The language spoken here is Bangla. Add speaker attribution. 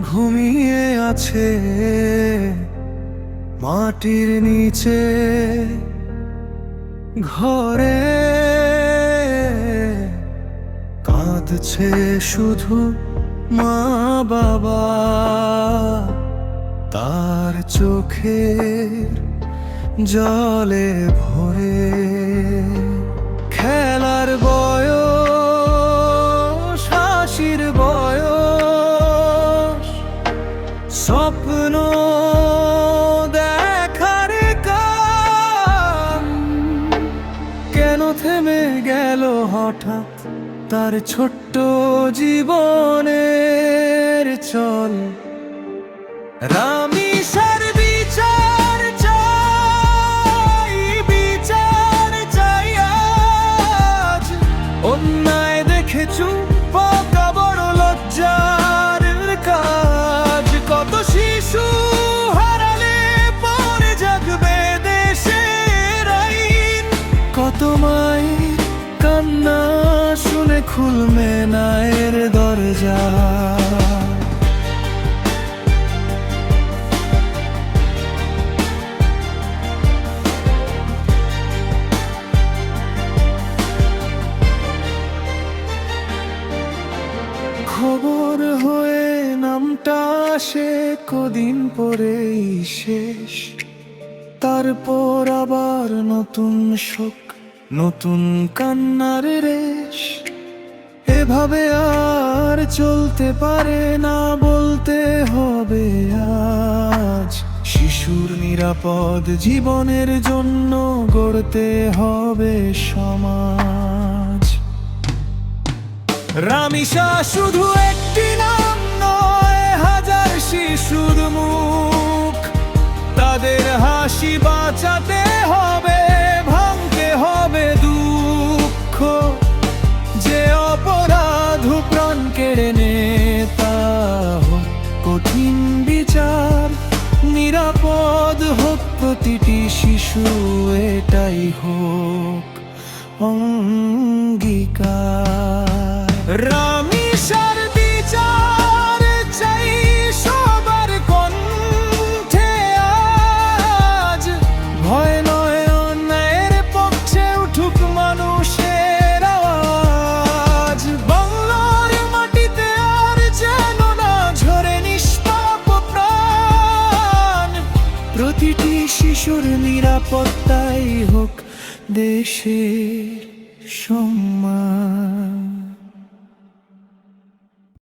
Speaker 1: ঘুমিয়ে আছে মাটির নিচে ঘরে, কাঁদছে শুধু মা বাবা, তার চোখের জলে ভরে। খেলার বয়স, হাসির বয়স, স্বপ্ন দেখার কাম, কেন থেমে গেল হঠাৎ তার ছোট্ট জীবনের চল। রামিসার বিচার চাই, বিচার চাই আজ। অন্যায় দেখে চুপ থাকা বড় লজ্জার কাজ। কত শিশু হারালে পরে জাগবে দেশের আইন, কত মায়ের কান্না শুনে খুলবে না এর দরজা। খবর হয়ে নামটা আসে কদিন পরেই শেষ, তারপর আবার নতুন শোক, নতুন কান্নার রেশ। এভাবে আর চলতে পারে না, বলতে হবে আজ। শিশুর নিরাপদ জীবনের জন্য গড়তে হবে সমাজ। রামিসা শুধু একটি নাম নয়, হাজার শিশুর মুখ। তাদের হাসি বাঁচাতে হবে, ভাঙতে হবে দুঃখ। যে অপরাধ প্রাণ কেড়ে নে, তা হোক কঠিন বিচার। নিরাপদ হোক প্রতিটি শিশু, এটাই হোক অঙ্গীকার। রামিসার বিচার চাই সবার কণ্ঠে আজ। ভয় নয়, অন্যায়ের পক্ষে উঠুক মানুষের আওয়াজ। বাংলার মাটিতে আর যেন না ঝরে নিষ্পাপ প্রাণ। প্রতিটি শিশুর নিরাপত্তাই হোক দেশের সম্মান।